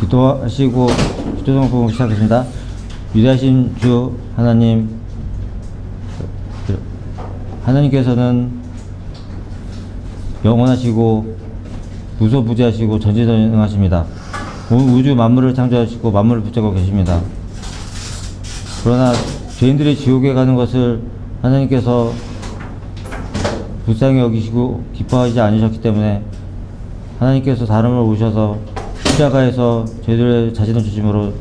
기도하시고 기도성공 시작하겠습니다. 위대하신 주 하나님, 하나님께서는 영원하시고 무소부지하시고 전지전능하십니다. 온 우주 만물을 창조하시고 만물을 붙잡고 계십니다. 그러나 죄인들이 지옥에 가는 것을 하나님께서 불쌍히 여기시고 기뻐하지 않으셨기 때문에 하나님께서 다름을 오셔서 십자가에서 저희들의 자신을 주심으로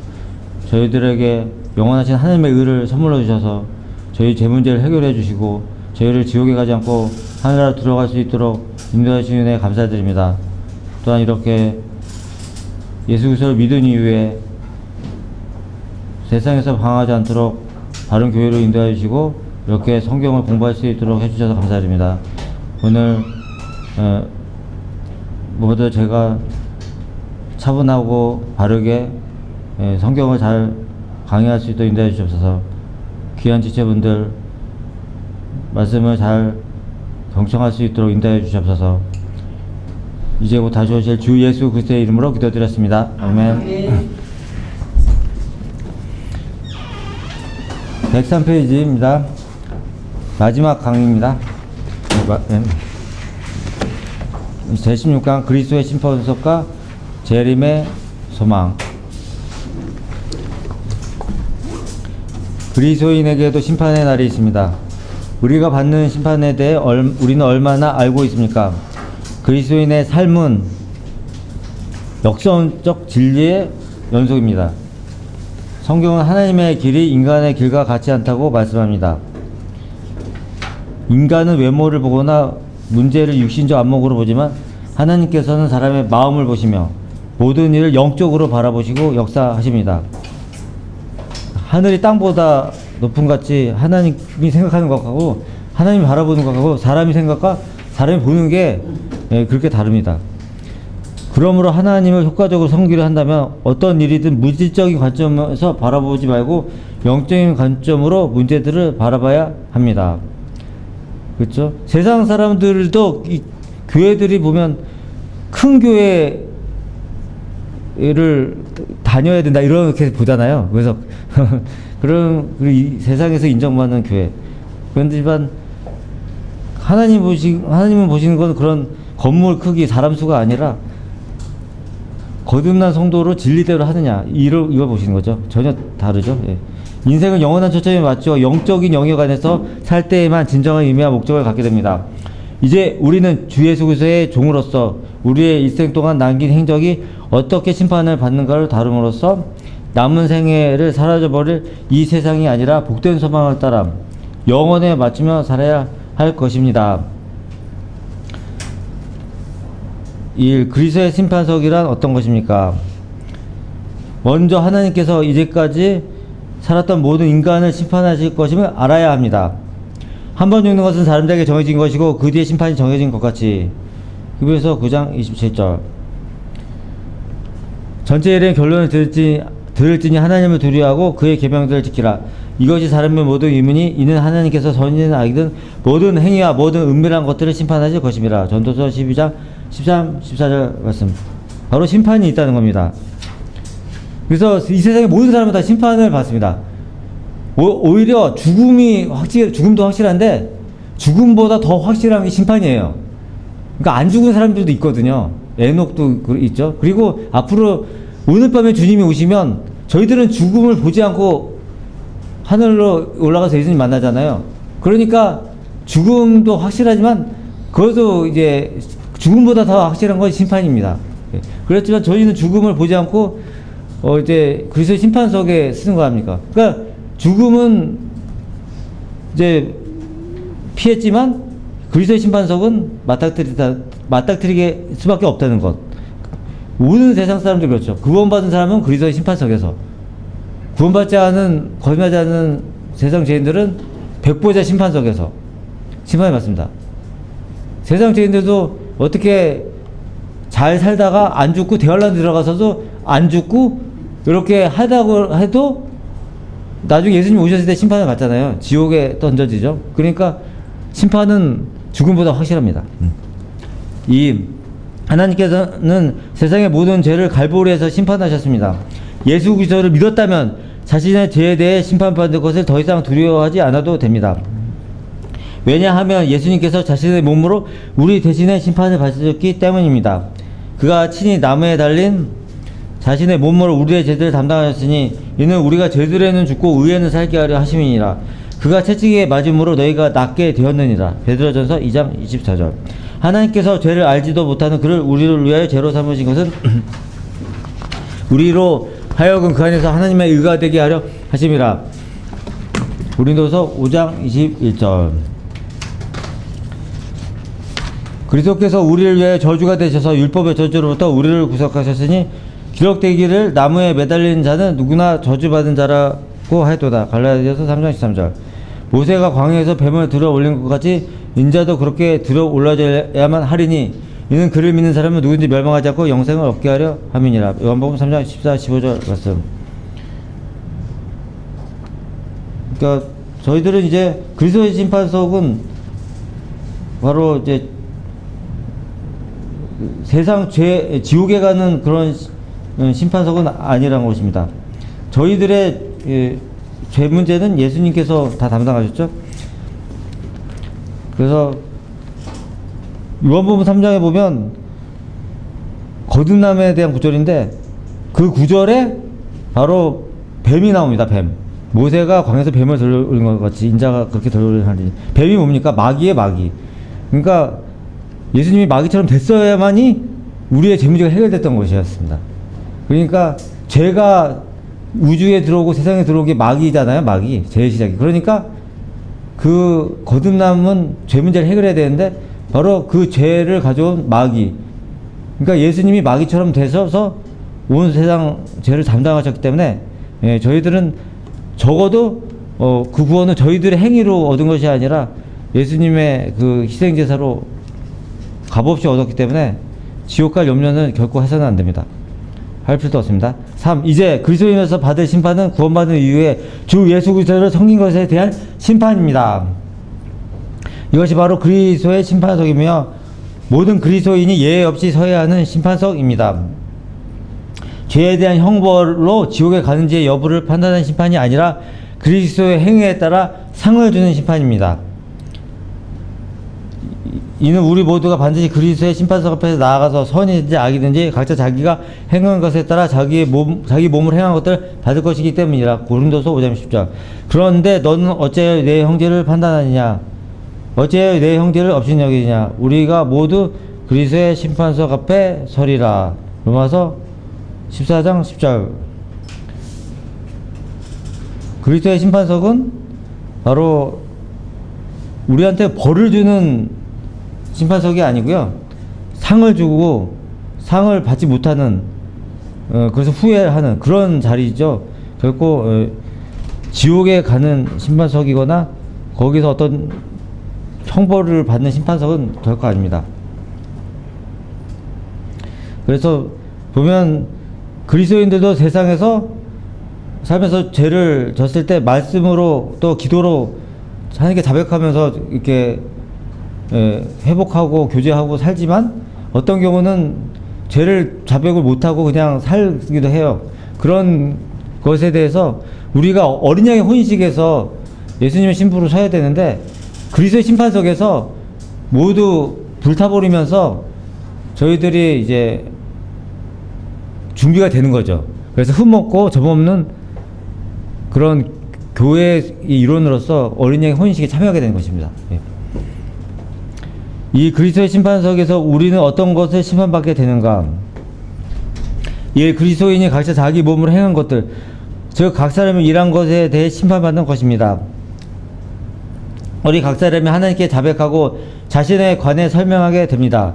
저희들에게 영원하신 하나님의 의를 선물로 주셔서 저희 죄 문제를 해결해 주시고 저희를 지옥에 가지 않고 하늘나라로 들어갈 수 있도록 인도해 주신 은혜에 감사드립니다. 또한 이렇게 예수 그리스도를 믿은 이후에 세상에서 방황하지 않도록 바른 교회로 인도해 주시고 이렇게 성경을 공부할 수 있도록 해주셔서 감사드립니다. 오늘 모두 제가 차분하고 바르게 성경을 잘 강의할 수 있도록 인도해 주옵소서. 귀한 지체분들 말씀을 잘 경청할 수 있도록 인도해 주옵소서. 이제 곧 다시 오실 주 예수 그리스도의 이름으로 기도드렸습니다. 아멘. 103페이지입니다. 마지막 강의입니다. 제16강 그리스도의 심판석과 재림의 소망. 그리스도인에게도 심판의 날이 있습니다. 우리가 받는 심판에 대해 우리는 얼마나 알고 있습니까? 그리스도인의 삶은 역사적 진리의 연속입니다. 성경은 하나님의 길이 인간의 길과 같지 않다고 말씀합니다. 인간은 외모를 보거나 문제를 육신적 안목으로 보지만 하나님께서는 사람의 마음을 보시며 모든 일을 영적으로 바라보시고 역사하십니다. 하늘이 땅보다 높은 같이 하나님이 생각하는 것하고 하나님이 바라보는 것하고 사람이 생각과 사람이 보는 게 그렇게 다릅니다. 그러므로 하나님을 효과적으로 섬기려 한다면 어떤 일이든 물질적인 관점에서 바라보지 말고 영적인 관점으로 문제들을 바라봐야 합니다. 그렇죠? 세상 사람들도 이 교회들이 보면 큰 교회를 다녀야 된다 이렇게 보잖아요. 그래서 그런 이 세상에서 인정받는 교회. 그런데지만 하나님은 보시는 건 그런 건물 크기, 사람 수가 아니라 거듭난 성도로 진리대로 하느냐 이걸 보시는 거죠. 전혀 다르죠. 예. 인생은 영원한 초점에 맞죠. 영적인 영역 안에서 살 때에만 진정한 의미와 목적을 갖게 됩니다. 이제 우리는 주 예수 그리스도의 종으로서 우리의 일생 동안 남긴 행적이 어떻게 심판을 받는가를 다룸으로써 남은 생애를 사라져버릴 이 세상이 아니라 복된 소망을 따라 영원에 맞추며 살아야 할 것입니다. 그리스도의 심판석이란 어떤 것입니까? 먼저 하나님께서 이제까지 살았던 모든 인간을 심판하실 것임을 알아야 합니다. 한 번 죽는 것은 사람들에게 정해진 것이고 그 뒤에 심판이 정해진 것 같이. 히브리서 9장 27절. 전체 일의 결론을 들을지니 하나님을 두려워하고 그의 계명들을 지키라. 이것이 사람의 모든 의문이 이는 하나님께서 선이든 악이든 모든 행위와 모든 은밀한 것들을 심판하실 것입니다. 전도서 12장 13, 14절 말씀. 바로 심판이 있다는 겁니다. 그래서 이 세상의 모든 사람은 다 심판을 받습니다. 오히려 죽음도 확실한데 죽음보다 더 확실한 게 심판이에요. 그러니까 안 죽은 사람들도 있거든요. 에녹도 있죠. 그리고 앞으로 오늘 밤에 주님이 오시면 저희들은 죽음을 보지 않고 하늘로 올라가서 예수님 만나잖아요. 그러니까 죽음도 확실하지만 그것도 이제 죽음보다 더 확실한 건 심판입니다. 그렇지만 저희는 죽음을 보지 않고 이제 그리스도의 심판석에 쓰는 거 아닙니까? 그러니까 죽음은 이제 피했지만 그리스도의 심판석은 맞닥뜨리게 수밖에 없다는 것. 모든 세상 사람들 그렇죠. 구원받은 사람은 그리스도의 심판석에서, 구원받지 않은, 거듭나지 않은 세상 죄인들은 백보자 심판석에서 심판을 받습니다. 세상 죄인들도 어떻게 잘 살다가 안 죽고 대환란 들어가서도 안 죽고 이렇게 하다고 해도 나중에 예수님 오셨을 때 심판을 받잖아요. 지옥에 던져지죠. 그러니까 심판은 죽음보다 확실합니다. 이 하나님께서는 세상의 모든 죄를 갈보리에서 심판하셨습니다. 예수 그리스도를 믿었다면 자신의 죄에 대해 심판받을 것을 더 이상 두려워하지 않아도 됩니다. 왜냐하면 예수님께서 자신의 몸으로 우리 대신에 심판을 받으셨기 때문입니다. 그가 친히 나무에 달린 자신의 몸으로 우리의 죄들을 담당하셨으니 이는 우리가 죄들에는 죽고 의에는 살게 하려 하심이니라. 그가 채찍에 맞음으로 너희가 낫게 되었느니라. 베드로전서 2장 24절. 하나님께서 죄를 알지도 못하는 그를 우리를 위하여 죄로 삼으신 것은 우리로 하여금 그 안에서 하나님의 의가 되게 하려 하심이라. 고린도서 5장 21절. 그리스도께서 우리를 위하여 저주가 되셔서 율법의 저주로부터 우리를 구속하셨으니 기록되기를 나무에 매달린 자는 누구나 저주받은 자라고 하였도다. 갈라디아서 3장 13절. 모세가 광야에서 뱀을 들어 올린 것 같이 인자도 그렇게 들어 올라져야만 하리니 이는 그를 믿는 사람은 누구든지 멸망하지 않고 영생을 얻게 하려 함이니라. 요한복음 3장 14, 15절 말씀. 그러니까 저희들은 이제 그리스도의 심판석은 바로 이제 세상 지옥에 가는 그런 심판석은 아니라는 것입니다. 저희들의 죄 문제는 예수님께서 다 담당하셨죠. 그래서 요한복음 3장에 보면 거듭남에 대한 구절인데 그 구절에 바로 뱀이 나옵니다. 뱀. 모세가 광야에서 뱀을 들어올린 것 같이 인자가 그렇게 들어올리니 뱀이 뭡니까? 마귀의 마귀. 그러니까 예수님이 마귀처럼 됐어야만이 우리의 죄 문제가 해결됐던 것이었습니다. 그러니까 죄가 우주에 들어오고 세상에 들어오기 마귀잖아요. 마귀. 죄의 시작이. 그러니까 그 거듭남은 죄 문제를 해결해야 되는데 바로 그 죄를 가져온 마귀. 그러니까 예수님이 마귀처럼 되셔서 온 세상 죄를 담당하셨기 때문에 저희들은 적어도 그 구원은 저희들의 행위로 얻은 것이 아니라 예수님의 그 희생제사로 값없이 얻었기 때문에 지옥 갈 염려는 결코 해서는 안 됩니다. 할 필요도 없습니다. 3. 이제 그리스도인으로서 받을 심판은 구원받은 이후에 주 예수 그리스도를 섬긴 것에 대한 심판입니다. 이것이 바로 그리스도의 심판석이며 모든 그리스도인이 예외 없이 서야 하는 심판석입니다. 죄에 대한 형벌로 지옥에 가는지의 여부를 판단하는 심판이 아니라 그리스도의 행위에 따라 상을 주는 심판입니다. 이는 우리 모두가 반드시 그리스도의 심판석 앞에서 나아가서 선이든지 악이든지 각자 자기가 행한 것에 따라 자기 몸을 행한 것들을 받을 것이기 때문이라. 고린도서 5장 10절. 그런데 너는 어찌하여 내 형제를 판단하느냐? 어찌하여 내 형제를 없인 여기느냐? 우리가 모두 그리스도의 심판석 앞에 서리라. 로마서 14장 10절. 그리스도의 심판석은 바로 우리한테 벌을 주는 심판석이 아니고요. 상을 주고 상을 받지 못하는 그래서 후회하는 그런 자리죠. 결코 지옥에 가는 심판석이거나 거기서 어떤 형벌을 받는 심판석은 결코 아닙니다. 그래서 보면 그리스도인들도 세상에서 살면서 죄를 졌을 때 말씀으로 또 기도로 하나님께 자백하면서 이렇게 회복하고 교제하고 살지만 어떤 경우는 죄를 자백을 못하고 그냥 살기도 해요. 그런 것에 대해서 우리가 어린 양의 혼인식에서 예수님의 신부로 서야 되는데 그리스도의 심판석에서 모두 불타버리면서 저희들이 이제 준비가 되는 거죠. 그래서 흠없고 점없는 그런 교회의 일원으로서 어린 양의 혼인식에 참여하게 되는 것입니다. 이 그리스도의 심판석에서 우리는 어떤 것을 심판받게 되는가? 이 그리스도인이 각자 자기 몸으로 행한 것들, 즉 각 사람이 일한 것에 대해 심판받는 것입니다. 우리 각 사람이 하나님께 자백하고 자신에 관해 설명하게 됩니다.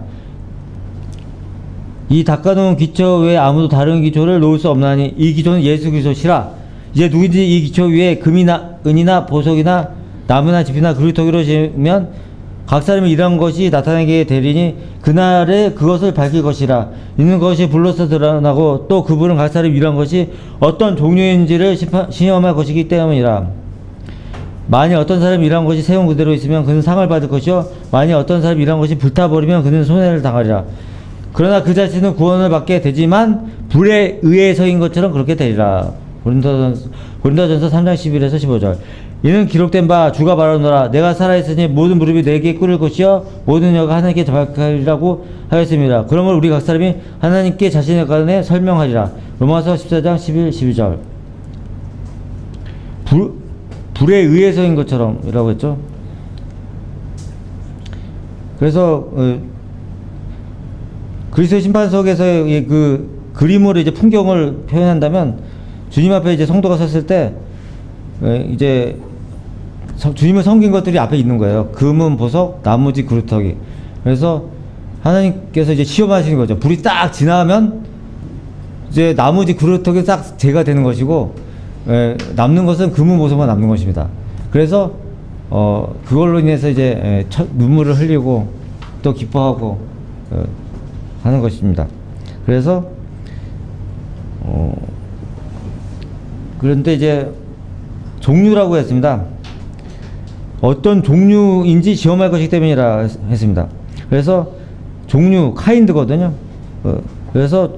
이 닦아놓은 기초 외에 아무도 다른 기초를 놓을 수 없나니 이 기초는 예수 그리스도시라. 이제 누구든지 이 기초 위에 금이나 은이나 보석이나 나무나 짚이나 그루터기로 지으면 각 사람이 일한 것이 나타나게 되리니 그날에 그것을 밝힐 것이라. 이는 것이 불로서 드러나고 또 그분은 각 사람이 일한 것이 어떤 종류인지를 시험할 것이기 때문이라. 만일 어떤 사람이 일한 것이 세운 그대로 있으면 그는 상을 받을 것이요 만일 어떤 사람이 일한 것이 불타버리면 그는 손해를 당하리라. 그러나 그 자신은 구원을 받게 되지만 불에 의해서인 것처럼 그렇게 되리라. 고린도전서 3장 11에서 15절. 이는 기록된 바 주가 말하노라 내가 살아있으니 모든 무릎이 내게 꿇을 것이요 모든 혀가 하나님께 대박하리라고 하였습니다. 그러므로 우리 각 사람이 하나님께 자신의 관에 설명하리라. 로마서 14장 11, 12절. 불에 의해서인 것처럼 이라고 했죠. 그래서 그리스도의 심판석에서의 그 그림으로 이제 풍경을 표현한다면 주님 앞에 이제 성도가 섰을 때 이제 주님을 섬긴 것들이 앞에 있는 거예요. 금은 보석, 나무지 그루터기. 그래서 하나님께서 이제 시험하시는 거죠. 불이 딱 지나면 이제 나무지 그루터기 딱 제가 되는 것이고 남는 것은 금은 보석만 남는 것입니다. 그래서 그걸로 인해서 이제 눈물을 흘리고 또 기뻐하고 하는 것입니다. 그래서 그런데 이제 종류라고 했습니다. 어떤 종류인지 시험할 것이기 때문이라 했습니다. 그래서 종류, 카인드거든요. 그래서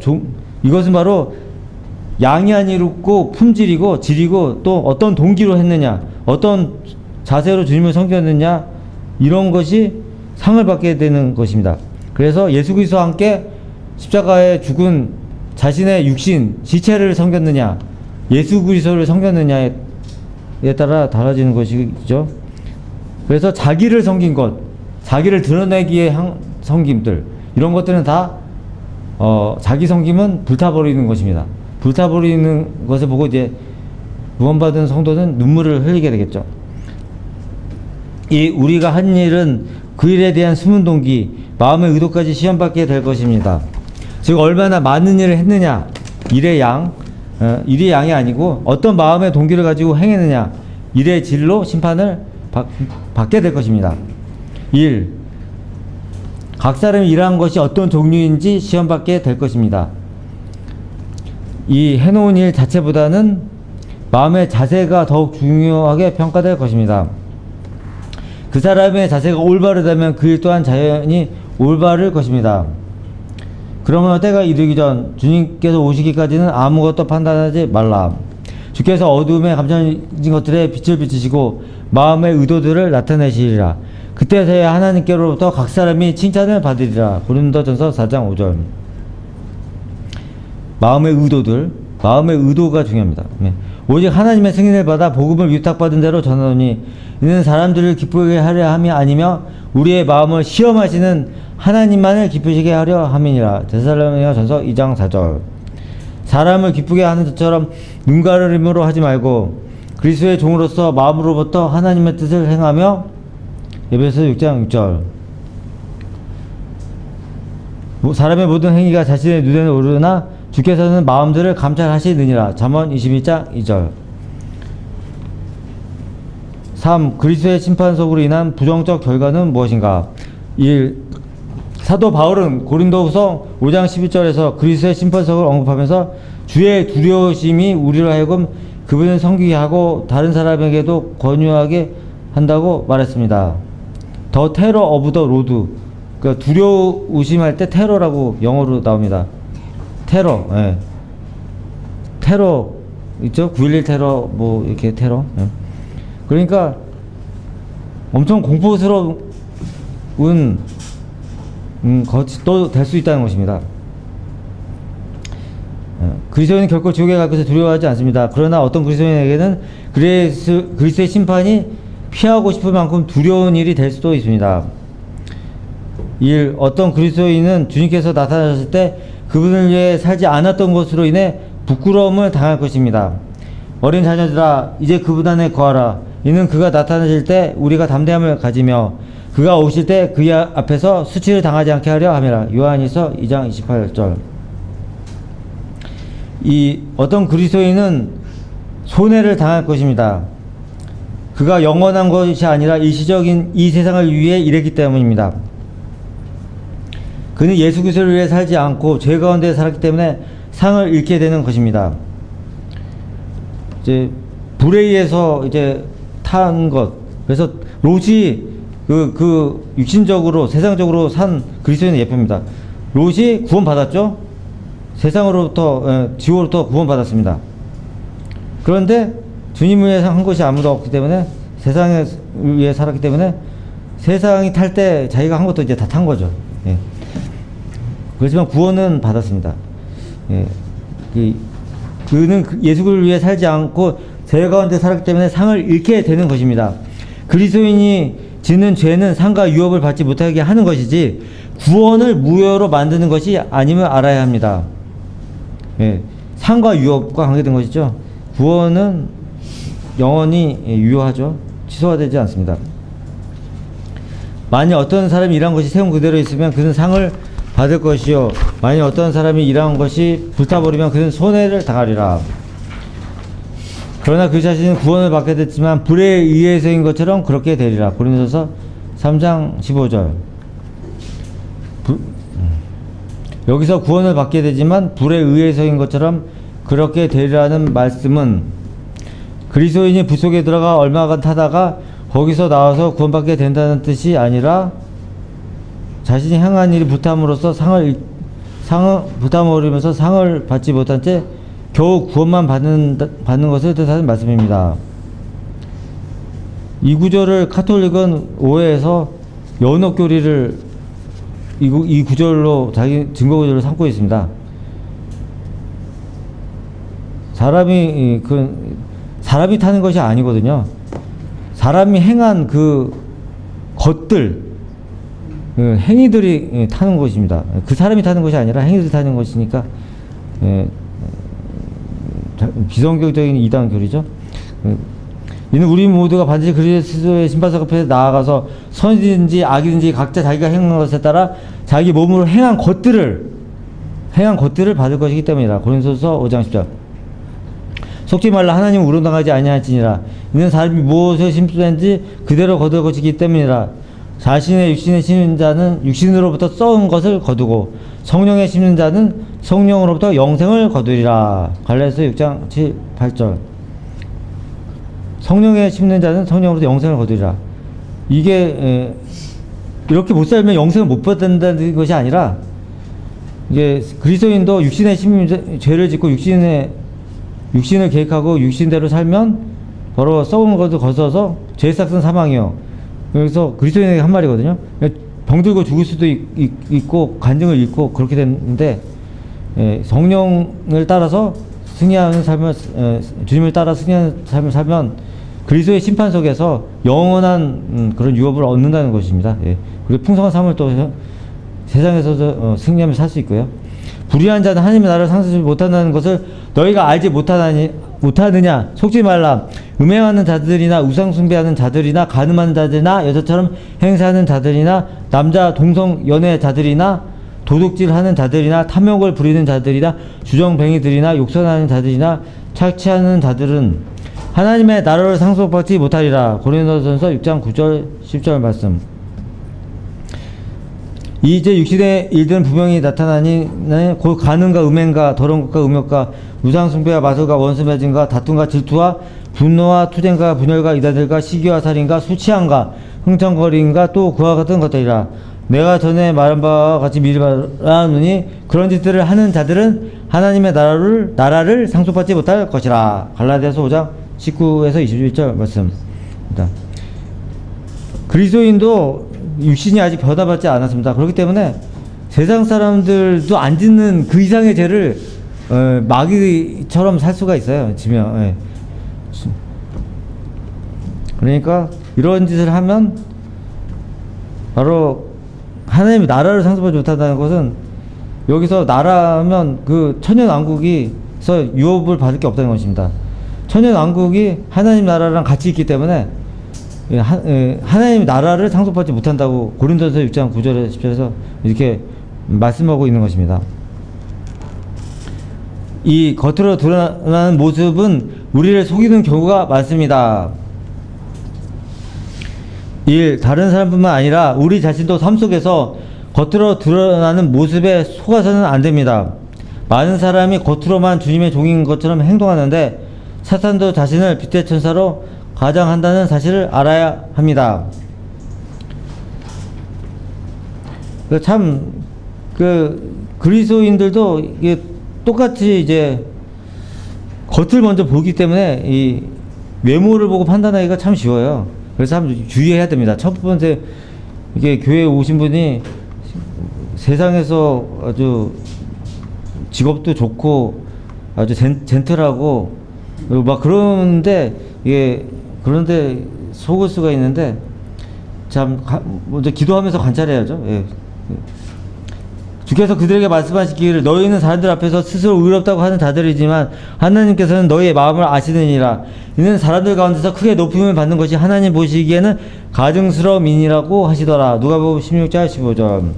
이것은 바로 양이 아니고 품질이고 질이고 또 어떤 동기로 했느냐, 어떤 자세로 주님을 섬겼느냐, 이런 것이 상을 받게 되는 것입니다. 그래서 예수 그리스도와 함께 십자가에 죽은 자신의 육신, 지체를 섬겼느냐, 예수 그리스도를 섬겼느냐에 따라 달라지는 것이죠. 그래서 자기를 섬긴 것, 자기를 드러내기의 섬김들, 이런 것들은 다 자기 섬김은 불타버리는 것입니다. 불타버리는 것을 보고 이제 구원받은 성도는 눈물을 흘리게 되겠죠. 이 우리가 한 일은 그 일에 대한 숨은 동기, 마음의 의도까지 시험받게 될 것입니다. 즉 얼마나 많은 일을 했느냐, 일의 양이 아니고 어떤 마음의 동기를 가지고 행했느냐, 일의 질로 심판을 받게 될 것입니다. 1. 각 사람이 일한 것이 어떤 종류인지 시험받게 될 것입니다. 이 해놓은 일 자체보다는 마음의 자세가 더욱 중요하게 평가될 것입니다. 그 사람의 자세가 올바르다면 그 일 또한 자연히 올바를 것입니다. 그러므로 때가 이르기 전 주님께서 오시기까지는 아무것도 판단하지 말라. 주께서 어둠에 감춰진 것들에 빛을 비추시고 마음의 의도들을 나타내시리라. 그때서야 하나님께로부터 각 사람이 칭찬을 받으리라. 고린도전서 4장 5절. 마음의 의도들, 마음의 의도가 중요합니다. 오직 하나님의 승인을 받아 복음을 위탁받은 대로 전하노니 이는 사람들을 기쁘게 하려 함이 아니며 우리의 마음을 시험하시는 하나님만을 기쁘시게 하려 함이니라. 데살로니가전서 2장 4절. 사람을 기쁘게 하는 것처럼 눈가르림으로 하지 말고 그리스도의 종으로서 마음으로부터 하나님의 뜻을 행하며. 에베소 6장 6절. 사람의 모든 행위가 자신의 눈에는 오르나 주께서는 마음들을 감찰하시느니라. 잠언 22장 2절. 3. 그리스도의 심판석으로 인한 부정적 결과는 무엇인가? 1. 사도 바울은 고린도후서 5장 11절에서 그리스도의 심판석을 언급하면서 주의 두려우심이 우리로 하여금 그분을 섬기게 하고 다른 사람에게도 권유하게 한다고 말했습니다. 더 테러 오브 더 로드, 그러니까 두려우심할 때 테러라고 영어로 나옵니다. 테러, 예. 테러 있죠? 9.11 테러, 뭐 이렇게 테러. 예. 그러니까 엄청 공포스러운 것도 될 수 있다는 것입니다. 그리스도인은 결코 지옥에 갈 것을 두려워하지 않습니다. 그러나 어떤 그리스도인에게는 그리스도의 심판이 피하고 싶을 만큼 두려운 일이 될 수도 있습니다. 1. 어떤 그리스도인은 주님께서 나타나셨을 때 그분을 위해 살지 않았던 것으로 인해 부끄러움을 당할 것입니다. 어린 자녀들아 이제 그분 안에 거하라. 이는 그가 나타나실 때 우리가 담대함을 가지며 그가 오실 때 그 앞에서 수치를 당하지 않게 하려 함이라. 요한일서 2장 28절. 이 어떤 그리스도인은 손해를 당할 것입니다. 그가 영원한 것이 아니라 일시적인 이 세상을 위해 일했기 때문입니다. 그는 예수 그리스도를 위해 살지 않고 죄 가운데 살았기 때문에 상을 잃게 되는 것입니다. 이제 불에 의해서 이제 탄 것. 그래서 롯이 그 육신적으로 세상적으로 산 그리스도인의 예표입니다. 롯이 구원받았죠. 세상으로부터 지옥으로부터 구원받았습니다. 그런데 주님을 위해서 한 것이 아무도 없기 때문에, 세상에 위해 살았기 때문에 세상이 탈 때 자기가 한 것도 이제 다 탄 거죠. 예. 그렇지만 구원은 받았습니다. 예. 그는 예수를 위해 살지 않고 죄 가운데 살았기 때문에 상을 잃게 되는 것입니다. 그리스도인이 짓는 죄는 상과 유업을 받지 못하게 하는 것이지 구원을 무효로 만드는 것이 아님을 알아야 합니다. 예. 상과 유업과 관계된 것이죠. 구원은 영원히 유효하죠. 취소가 되지 않습니다. 만약 어떤 사람이 일한 것이 세운 그대로 있으면 그는 상을 받을 것이요, 만약 어떤 사람이 일한 것이 불타버리면 그는 손해를 당하리라. 그러나 그 자신은 구원을 받게 됐지만 불에 의해서인 것처럼 그렇게 되리라. 고린도서 3장 15절. 여기서 구원을 받게 되지만 불에 의해서인 것처럼 그렇게 되리라는 말씀은 그리스도인이 불 속에 들어가 얼마간 타다가 거기서 나와서 구원받게 된다는 뜻이 아니라 자신이 행한 일이 불탐으로써 상을 불탐으로면서 상을 받지 못한 채 겨우 구원만 받는 것을 뜻하는 말씀입니다. 이 구절을 카톨릭은 오해해서 연옥교리를 이 구절로 자기 증거 구절을 삼고 있습니다. 사람이 타는 것이 아니거든요. 사람이 행한 그 것들, 행위들이 타는 것입니다. 그 사람이 타는 것이 아니라 행위들이 타는 것이니까, 비성경적인 이단 교리죠. 이는 우리 모두가 반드시 그리스도의 심판석 앞에 나아가서 선이든지 악이든지 각자 자기가 행한 것에 따라 자기 몸으로 행한 것들을 받을 것이기 때문이라. 고린도서 5장 10절. 속지 말라. 하나님은 우롱당하지 아니할지니라. 이는 사람이 무엇을 심수한지 그대로 거둘 것이기 때문이라. 자신의 육신에 심는 자는 육신으로부터 썩은 것을 거두고 성령에 심는 자는 성령으로부터 영생을 거두리라. 갈라디아서 6장 7, 8절. 성령에 심는 자는 성령으로부터 영생을 거두리라. 이게 이렇게 못 살면 영생을 못 받는다는 것이 아니라, 이게 그리스도인도 육신에 심는 죄를 짓고 육신을 계획하고 육신대로 살면 바로 썩은 것을 거둬서 죄의 삭은 사망이요. 그래서 그리스도인에게 한 말이거든요. 병들고 죽을 수도 있고 간증을 잃고 그렇게 되는데, 성령을 따라서 승리하는 삶을, 주님을 따라 승리하는 삶을 살면 그리스도의 심판 속에서 영원한 그런 유업을 얻는다는 것입니다. 그리고 풍성한 삶을 또 세상에서도 승리하며 살 수 있고요. 불의한 자는 하나님의 나라를 상속하지 못한다는 것을 너희가 알지 못하느냐. 속지 말라. 음행하는 자들이나 우상 숭배하는 자들이나 간음하는 자들이나 여자처럼 행세하는 자들이나 남자 동성 연애자들이나 도둑질하는 자들이나 탐욕을 부리는 자들이나 주정뱅이들이나 욕설하는 자들이나 착취하는 자들은 하나님의 나라를 상속받지 못하리라. 고린도전서 6장 9절 10절 말씀. 이제 육신의 일들은 분명히 나타나니 곧 간음과 음행과 더러운 것과 음욕과 우상숭배와 마술과 원수매진과 다툼과 질투와 분노와 투쟁과 분열과 이단들과 시기와 살인과 술취함과 흥청거림과 또 그와 같은 것들이라. 내가 전에 말한 바와 같이 미리 말하노니 그런 짓들을 하는 자들은 하나님의 나라를 상속받지 못할 것이라. 갈라디아서 5장 19에서 21절 말씀입니다. 그리스도인도 육신이 아직 변화받지 않았습니다. 그렇기 때문에 세상 사람들도 안 짓는 그 이상의 죄를 마귀처럼 살 수가 있어요. 지면. 그러니까 이런 짓을 하면 바로 하나님의 나라를 상속받지 못한다는 것은, 여기서 나라면 그 천년왕국에서 유업을 받을 게 없다는 것입니다. 천년왕국이 하나님 나라랑 같이 있기 때문에 하나님 나라를 상속받지 못한다고 고린도서 6장 9절에 10절에서 이렇게 말씀하고 있는 것입니다. 이 겉으로 드러나는 모습은 우리를 속이는 경우가 많습니다. 1. 다른 사람뿐만 아니라 우리 자신도 삶 속에서 겉으로 드러나는 모습에 속아서는 안 됩니다. 많은 사람이 겉으로만 주님의 종인 것처럼 행동하는데 사탄도 자신을 빛의 천사로 가장한다는 사실을 알아야 합니다. 참 그 그리스도인들도 이게 똑같이 이제 겉을 먼저 보기 때문에 이 외모를 보고 판단하기가 참 쉬워요. 그래서 한번 주의해야 됩니다. 첫 번째, 이게 교회에 오신 분이 세상에서 아주 직업도 좋고 아주 젠틀하고 막 그런데 이게 그런데 속을 수가 있는데 참 먼저 기도하면서 관찰해야죠. 예. 주께서 그들에게 말씀하시기를 너희는 사람들 앞에서 스스로 의롭다고 하는 자들이지만 하나님께서는 너희의 마음을 아시느니라. 이는 사람들 가운데서 크게 높임을 받는 것이 하나님 보시기에는 가증스러움이니라고 하시더라. 누가복음 16장 15절.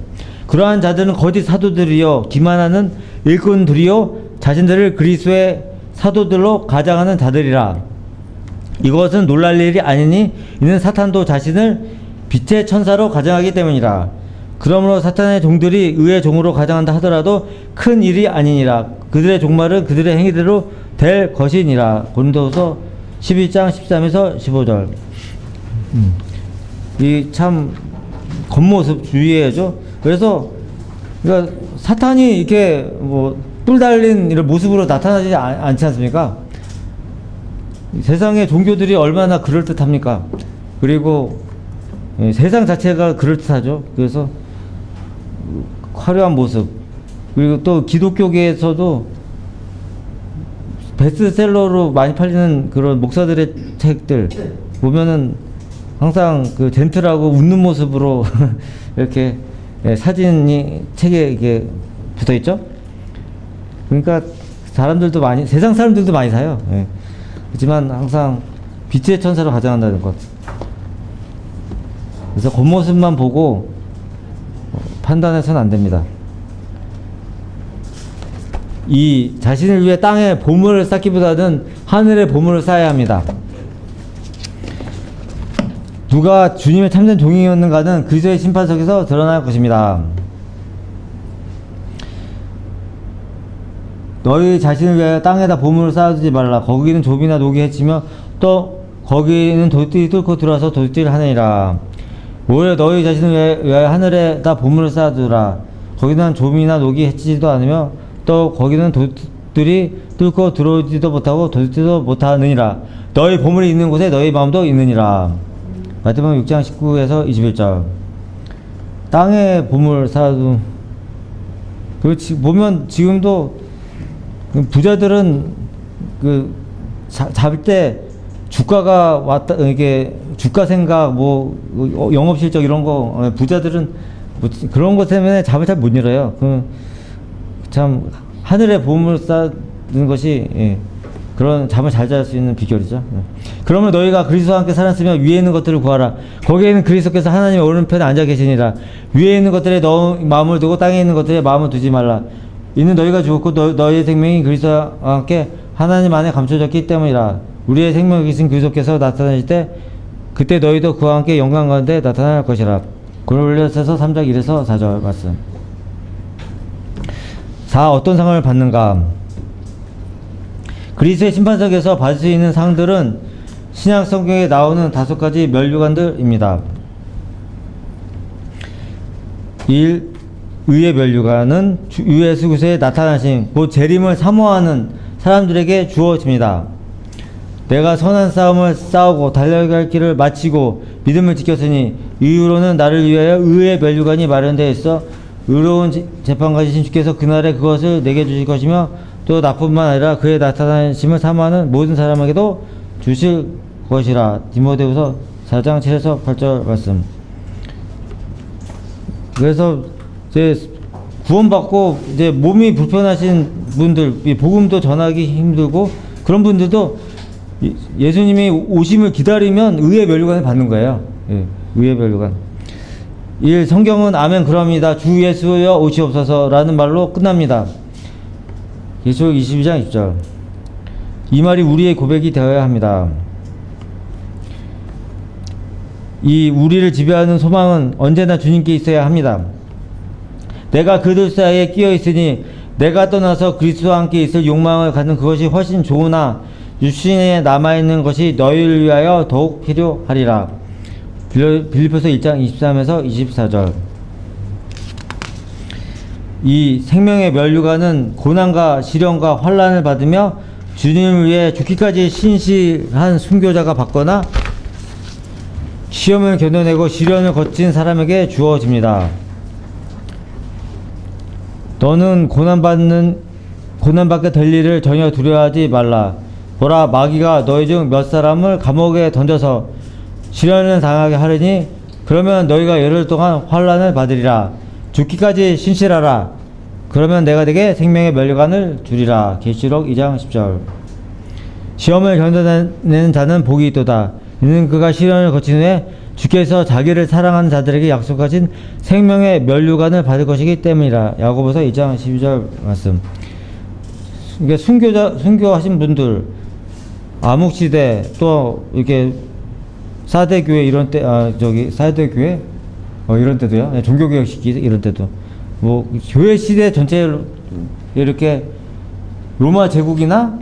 그러한 자들은 거짓 사도들이요 기만하는 일꾼들이요 자신들을 그리스도의 사도들로 가장하는 자들이라. 이것은 놀랄 일이 아니니 이는 사탄도 자신을 빛의 천사로 가장하기 때문이라. 그러므로 사탄의 종들이 의의 종으로 가장한다 하더라도 큰 일이 아니니라. 그들의 종말은 그들의 행위대로 될 것이니라. 고린도후서 12장 13에서 15절. 이 참 겉모습 주의해야죠. 그래서 그러니까 사탄이 이렇게 뭐 뿔 달린 이런 모습으로 나타나지 않지 않습니까? 세상의 종교들이 얼마나 그럴듯합니까? 그리고 세상 자체가 그럴듯하죠. 그래서 화려한 모습, 그리고 또 기독교계에서도 베스트셀러로 많이 팔리는 그런 목사들의 책들 보면은 항상 그 젠틀하고 웃는 모습으로 이렇게 사진이 책에 이게 붙어 있죠. 그러니까 사람들도 많이, 세상 사람들도 많이 사요. 예. 하지만 항상 빛의 천사로 가장한다는 것. 그래서 겉모습만 보고 판단해서는 안 됩니다. 이 자신을 위해 땅에 보물을 쌓기보다는 하늘에 보물을 쌓아야 합니다. 누가 주님의 참된 종이었는가는 그리스도의 심판석에서 드러날 것입니다. 너희 자신을 위하여 땅에다 보물을 쌓아두지 말라. 거기는 조비나 녹이 해치며 또 거기는 도둑들이 뚫고 들어와서 도둑질을 하느니라. 오히려 너희 자신을 위하여 하늘에다 보물을 쌓아두라. 거기는 조비나 녹이 해치지도 않으며 또 거기는 도둑들이 뚫고 들어오지도 못하고 도둑질도 못하느니라. 너희 보물이 있는 곳에 너희 마음도 있느니라. 마태복음 6장 19에서 21절. 땅에 보물 쌓아두. 보면 지금도 부자들은 그 잡을 때 주가가 왔다, 이게 주가 생각, 뭐 영업 실적 이런 거 부자들은 뭐 그런 것 때문에 잠을 잘 못 잃어요. 참 하늘에 보물을 쌓는 것이 그런 잠을 잘 잘 수 있는 비결이죠. 그러면 너희가 그리스도와 함께 살았으면 위에 있는 것들을 구하라. 거기에는 그리스도께서 하나님의 오른편에 앉아 계시니라. 위에 있는 것들에 너 마음을 두고 땅에 있는 것들에 마음을 두지 말라. 이는 너희가 죽었고 너희의 생명이 그리스도와 함께 하나님 안에 감춰졌기 때문이라. 우리의 생명이 계신 그리스도께서 나타나실 때 그때 너희도 그와 함께 영광 가운데 나타날 것이라. 고린도전서 3장 1에서 4절 말씀. 4. 어떤 상을 받는가? 그리스도의 심판석에서 받을 수 있는 상들은 신약 성경에 나오는 5가지 면류관들입니다. 1. 의의 면류관은 유 예수께서의 나타나심, 곧 재림을 사모하는 사람들에게 주어집니다. 내가 선한 싸움을 싸우고 달려갈 길을 마치고 믿음을 지켰으니 이후로는 나를 위하여 의의 면류관이 마련되어 있어 의로운 재판 가지신 주께서 그날에 그것을 내게 주실 것이며 또 나뿐만 아니라 그의 나타나심을 사모하는 모든 사람에게도 주실 것이라. 디모데후서 4장 7에서 8절 말씀. 그래서 이제 구원받고 이제 몸이 불편하신 분들, 이 복음도 전하기 힘들고 그런 분들도 예수님이 오심을 기다리면 의의 면류관을 받는 거예요. 예, 의의 면류관. 1. 성경은 아멘 그럽니다. 주 예수여 오시옵소서라는 말로 끝납니다. 예수록 22장 20절. 이 말이 우리의 고백이 되어야 합니다. 이 우리를 지배하는 소망은 언제나 주님께 있어야 합니다. 내가 그들 사이에 끼어 있으니 내가 떠나서 그리스도와 함께 있을 욕망을 갖는 그것이 훨씬 좋으나 육신에 남아있는 것이 너희를 위하여 더욱 필요하리라. 빌립보서 1장 23에서 24절. 이 생명의 면류관은 고난과 시련과 환난을 받으며 주님을 위해 죽기까지 신실한 순교자가 받거나 시험을 견뎌내고 시련을 거친 사람에게 주어집니다. 너는 고난받게 될 일을 전혀 두려워하지 말라. 보라, 마귀가 너희 중 몇 사람을 감옥에 던져서 시련을 당하게 하려니 그러면 너희가 열흘 동안 환난을 받으리라. 죽기까지 신실하라. 그러면 내가 네게 생명의 면류관을 주리라. 계시록 2장 10절. 시험을 견뎌내는 자는 복이 있도다. 이는 그가 시련을 거친 후에 주께서 자기를 사랑하는 자들에게 약속하신 생명의 면류관을 받을 것이기 때문이라. 야고보서 2장 12절 말씀. 이게 순교하신 분들, 암흑시대, 또 이렇게 사대교회 이런 때, 사대교회 이런 때도요. 종교개혁 시기 이런 때도 뭐 교회 시대 전체를 이렇게 로마 제국이나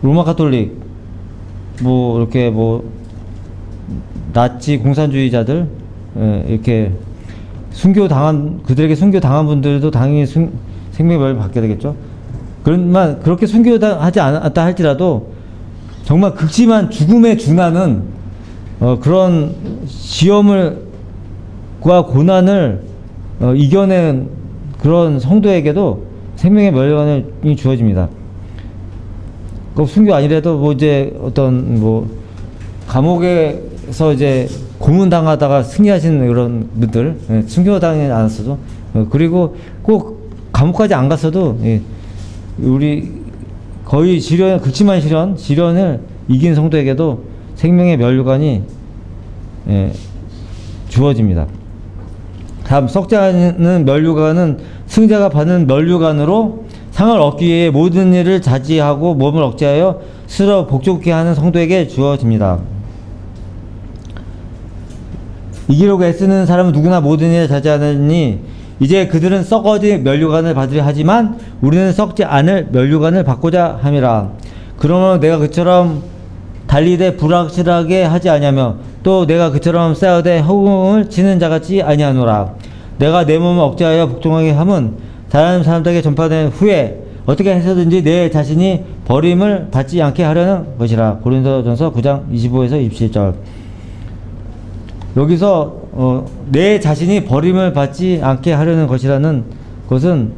로마 가톨릭 뭐 이렇게 뭐 나치 공산주의자들 이렇게 그들에게 순교당한 분들도 당연히 생명을 받게 되겠죠. 그렇지만 그렇게 순교하지 않았다 할지라도 정말 극심한 죽음에 준하는 그런 시험과 고난을 이겨낸 그런 성도에게도 생명의 면류관이 주어집니다. 그 순교 아니래도 뭐 이제 어떤 뭐 감옥에서 이제 고문당하다가 승리하신 그런 분들, 순교당하지 않았어도 그리고 꼭 감옥까지 안 갔어도 우리 거의 극심한 시련을 이긴 성도에게도 생명의 면류관이 주어집니다. 다음, 썩지 않는 면류관은 승자가 받는 면류관으로 상을 얻기 위해 모든 일을 자지하고 몸을 억제하여 스스로 복종케 하는 성도에게 주어집니다. 이기려고 애쓰는 사람은 누구나 모든 일을 자제하느니 이제 그들은 썩어진 면류관을 받으려 하지만 우리는 썩지 않을 면류관을 받고자 함이라. 그러므로 내가 그처럼 달리되 불확실하게 하지 아니하며 또 내가 그처럼 싸우되 허공을 치는 자같이 아니하노라. 내가 내 몸을 억제하여 복종하게 함은 다른 사람들에게 전파된 후에 어떻게 해서든지 내 자신이 버림을 받지 않게 하려는 것이라. 고린도전서 9장 25에서 27절. 여기서 내 자신이 버림을 받지 않게 하려는 것이라는 것은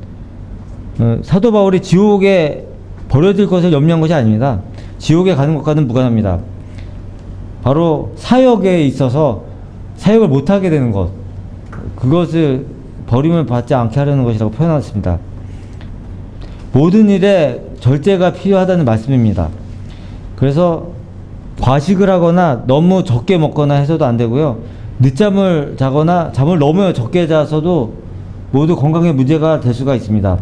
사도 바울이 지옥에 버려질 것을 염려한 것이 아닙니다. 지옥에 가는 것과는 무관합니다. 바로 사역에 있어서 사역을 못하게 되는 것, 그것을 버림을 받지 않게 하려는 것이라고 표현했습니다. 모든 일에 절제가 필요하다는 말씀입니다. 그래서 과식을 하거나 너무 적게 먹거나 해서도 안 되고요. 늦잠을 자거나 잠을 너무 적게 자서도 모두 건강에 문제가 될 수가 있습니다.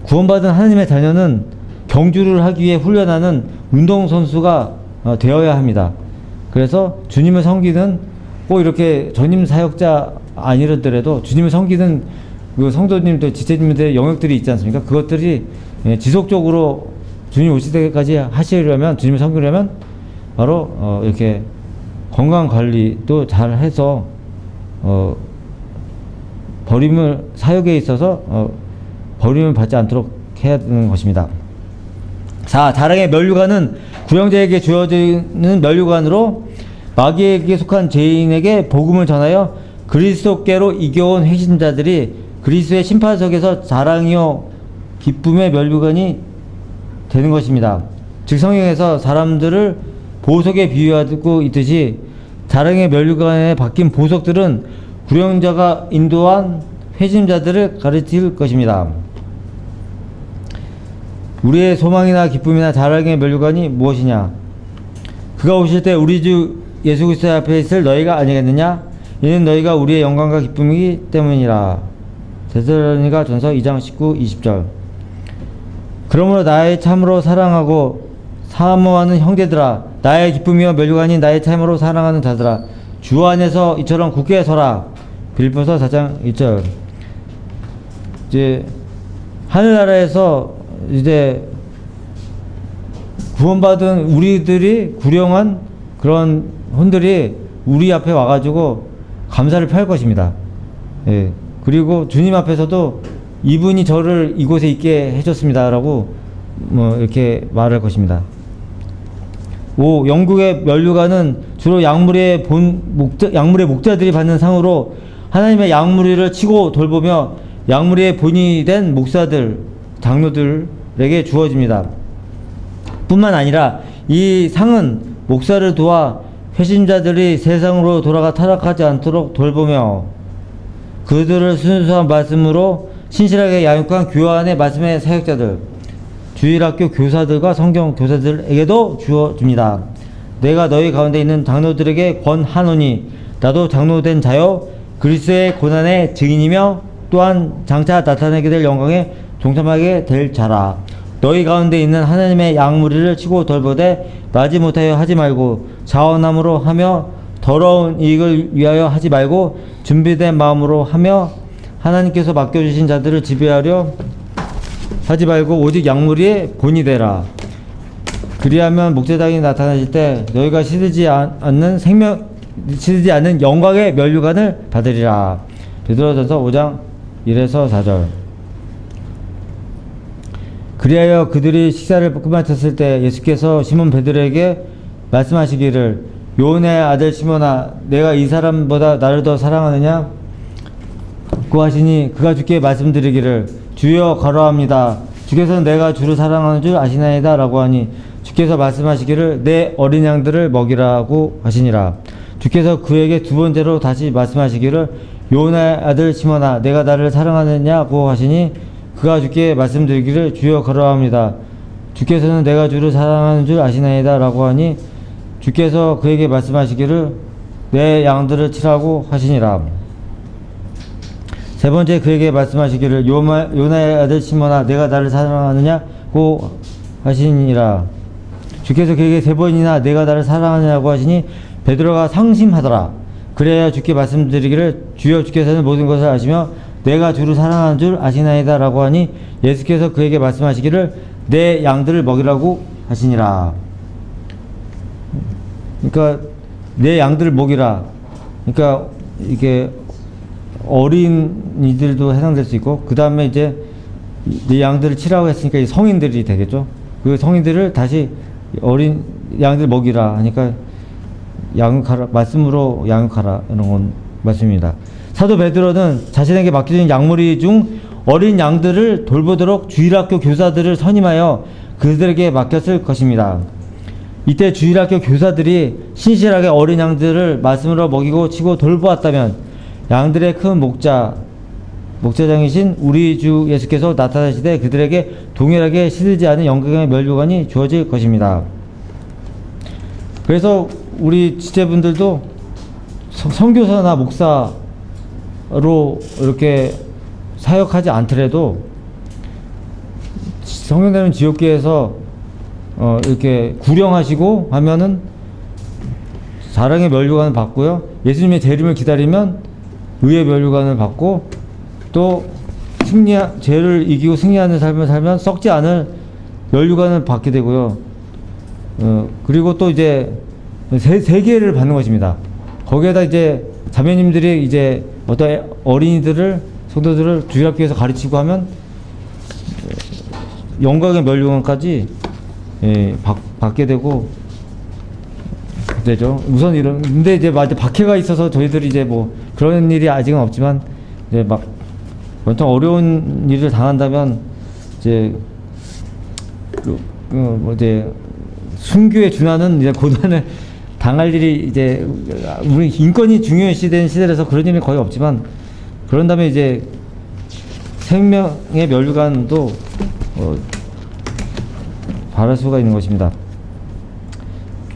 구원받은 하나님의 자녀는 경주를 하기 위해 훈련하는 운동선수가 되어야 합니다. 그래서 주님을 섬기는 꼭 이렇게 전임 사역자 아니더라도 주님을 섬기는 그 성도님들, 지체님들의 영역들이 있지 않습니까? 그것들이 지속적으로 주님 오실 때까지 하시려면, 주님을 섬기려면 바로 이렇게 건강 관리도 잘 해서 사역에 있어서 버림을 받지 않도록 해야 되는 것입니다. 자, 자랑의 면류관은 구령자에게 주어지는 면류관으로 마귀에게 속한 죄인에게 복음을 전하여 그리스도께로 이겨온 회심자들이 그리스도의 심판석에서 자랑이요 기쁨의 면류관이 되는 것입니다. 즉 성경에서 사람들을 보석에 비유하고 있듯이 자랑의 면류관에 박힌 보석들은 구령자가 인도한 회심자들을 가르칠 것입니다. 우리의 소망이나 기쁨이나 자랑의 면류관이 무엇이냐? 그가 오실 때 우리 주 예수 그리스도 앞에 있을 너희가 아니겠느냐? 이는 너희가 우리의 영광과 기쁨이기 때문이라. 데살로니가 전서 2장 19, 20절. 그러므로 나의 참으로 사랑하고 사모하는 형제들아, 나의 기쁨이요 면류관인 나의 참으로 사랑하는 자들아, 주 안에서 이처럼 굳게 서라. 빌립보서 4장 1절. 이제 하늘나라에서 이제 구원받은 우리들이 구령한 그런 혼들이 우리 앞에 와가지고 감사를 표할 것입니다. 예, 그리고 주님 앞에서도 이분이 저를 이곳에 있게 해줬습니다라고 뭐 이렇게 말할 것입니다. 5. 영국의 면류관은 주로 약물의 목자들이 받는 상으로 하나님의 약물이를 치고 돌보며 약물의 본이 된 목사들, 장로들에게 주어집니다. 뿐만 아니라 이 상은 목사를 도와 회심자들이 세상으로 돌아가 타락하지 않도록 돌보며 그들을 순수한 말씀으로 신실하게 양육한 교환의 말씀의 사역자들, 주일학교 교사들과 성경 교사들에게도 주어집니다. 내가 너희 가운데 있는 장로들에게 권하노니 나도 장로된 자여 그리스도의 고난의 증인이며 또한 장차 나타나게 될 영광에 동참하게 될 자라. 너희 가운데 있는 하나님의 양무리를 치고 돌보되 마지 못하여 하지 말고 자원함으로 하며 더러운 이익을 위하여 하지 말고 준비된 마음으로 하며 하나님께서 맡겨주신 자들을 지배하려 하지 말고 오직 약물이 본이 되라. 그리하면 목재당이 나타나실 때 너희가 시들지 않는 영광의 면류관을 받으리라. 베드로전서 5장 1에서 4절. 그리하여 그들이 식사를 끝마쳤을 때 예수께서 시몬 베드로에게 말씀하시기를 요한의 아들 시몬아 내가 이 사람보다 나를 더 사랑하느냐 고 하시니 그가 주께 말씀드리기를 주여 가로합니다. 주께서는 내가 주를 사랑하는 줄 아시나이다 라고 하니 주께서 말씀하시기를 내 어린 양들을 먹이라고 하시니라. 주께서 그에게 두 번째로 다시 말씀하시기를 요한의 아들 시몬아 내가 나를 사랑하느냐고 하시니 그가 주께 말씀드리기를 주여 가로합니다. 주께서는 내가 주를 사랑하는 줄 아시나이다 라고 하니 주께서 그에게 말씀하시기를 내 양들을 치라고 하시니라. 세 번째 그에게 말씀하시기를 요나의 아들 시몬아 내가 나를 사랑하느냐고 하시니라. 주께서 그에게 세 번이나 내가 나를 사랑하느냐고 하시니 베드로가 상심하더라. 그래야 주께 말씀드리기를 주여 주께서는 모든 것을 아시며 내가 주를 사랑하는 줄 아시나이다 라고 하니 예수께서 그에게 말씀하시기를 내 양들을 먹이라고 하시니라. 그러니까 내 양들을 먹이라. 그러니까 이게 어린이들도 해당될 수 있고 그 다음에 이제 내 양들을 치라고 했으니까 성인들이 되겠죠. 그 성인들을 다시 어린 양들 먹이라 하니까 양육하라, 말씀으로 양육하라 이런 건 말씀입니다. 사도 베드로는 자신에게 맡겨진 양무리 중 어린 양들을 돌보도록 주일학교 교사들을 선임하여 그들에게 맡겼을 것입니다. 이때 주일학교 교사들이 신실하게 어린 양들을 말씀으로 먹이고 치고 돌보았다면 양들의 큰 목자장이신 우리 주 예수께서 나타나시되 그들에게 동일하게 시들지 않은 영광의 면류관이 주어질 것입니다. 그래서 우리 지체분들도 선교사나 목사로 이렇게 사역하지 않더라도 성경대로 지옥계에서 이렇게 구령하시고 하면은 사랑의 면류관을 받고요. 예수님의 재림을 기다리면 의의 면류관을 받고 또 죄를 이기고 승리하는 삶을 살면 썩지 않을 면류관을 받게 되고요. 그리고 또 이제 세 개를 받는 것입니다. 거기에다 이제 자매님들이 이제 어떤 어린이들을 성도들을 주일학교에서 가르치고 하면 영광의 면류관까지 받게 되고 되죠. 우선 이런 근데 이제 박해가 있어서 저희들이 이제 뭐 그런 일이 아직은 없지만 이제 막 엄청 어려운 일을 당한다면 이제 뭐 이제 순교에 준하는 이제 고난을 당할 일이 이제 우리 인권이 중요시된 시대라서 그런 일은 거의 없지만 그런다면 이제 생명의 면류관도 바랄 수가 있는 것입니다.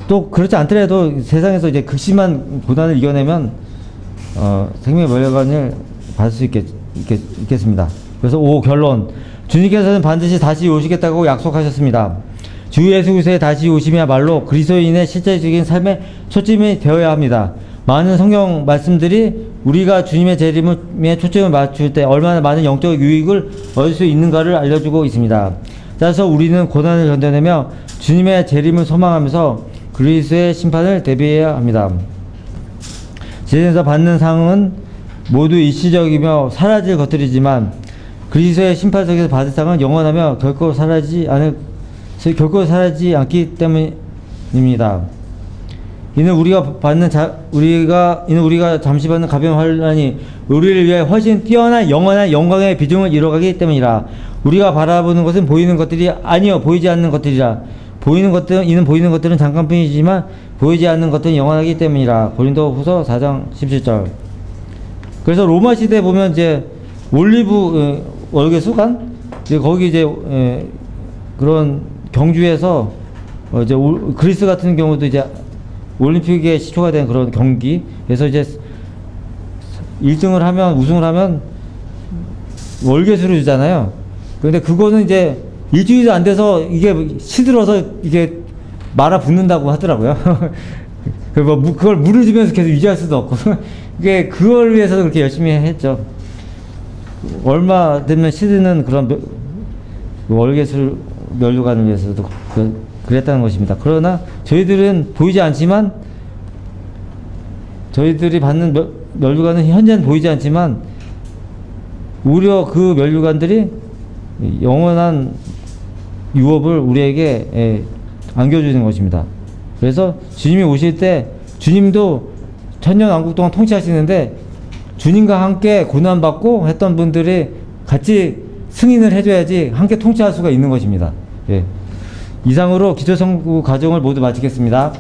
또 그렇지 않더라도 세상에서 이제 극심한 고난을 이겨내면 생명의 면류관을 받을 수 있겠습니다. 그래서 결론. 주님께서는 반드시 다시 오시겠다고 약속하셨습니다. 주 예수 그리스도의 다시 오심이야말로 그리스도인의 실제적인 삶의 초점이 되어야 합니다. 많은 성경 말씀들이 우리가 주님의 재림에 초점을 맞출 때 얼마나 많은 영적 유익을 얻을 수 있는가를 알려주고 있습니다. 따라서 우리는 고난을 견뎌내며 주님의 재림을 소망하면서 그리스도의 심판을 대비해야 합니다. 지상에서 받는 상은 모두 일시적이며 사라질 것들이지만 그리스도의 심판석에서 받을 상은 영원하며 결코 사라지지 않기 때문입니다. 이는 우리가 잠시 받는 가벼운 환난이 우리를 위해 훨씬 뛰어난 영원한 영광의 비중을 이뤄가기 때문이라. 우리가 바라보는 것은 보이는 것들이 아니요 보이지 않는 것들이라. 이는 보이는 것들은 잠깐뿐이지만 보이지 않는 것들은 영원하기 때문이라. 고린도후서 4장 17절. 그래서 로마 시대 보면 이제 올리브 월계 수간 거기 이제 그런 경주에서 이제 그리스 같은 경우도 이제 올림픽에 시초가 된 그런 경기. 그래서 이제 1등을 하면 우승을 하면 월계수를 주잖아요. 그런데 그거는 이제 일주일도 안 돼서 이게 시들어서 이게 말아 붙는다고 하더라고요. 그걸 물을 주면서 계속 유지할 수도 없고 이게 그걸 위해서 그렇게 열심히 했죠. 얼마 되면 시드는 그런 월계술 면류관을 위해서도 그랬다는 것입니다. 그러나 저희들은 보이지 않지만 저희들이 받는 면류관은 현재는 보이지 않지만 오히려 그 면류관들이 영원한 유업을 우리에게 안겨주는 것입니다. 그래서 주님이 오실 때 주님도 천년왕국 동안 통치하시는데 주님과 함께 고난받고 했던 분들이 같이 승인을 해줘야지 함께 통치할 수가 있는 것입니다. 예. 이상으로 기초성구 과정을 모두 마치겠습니다.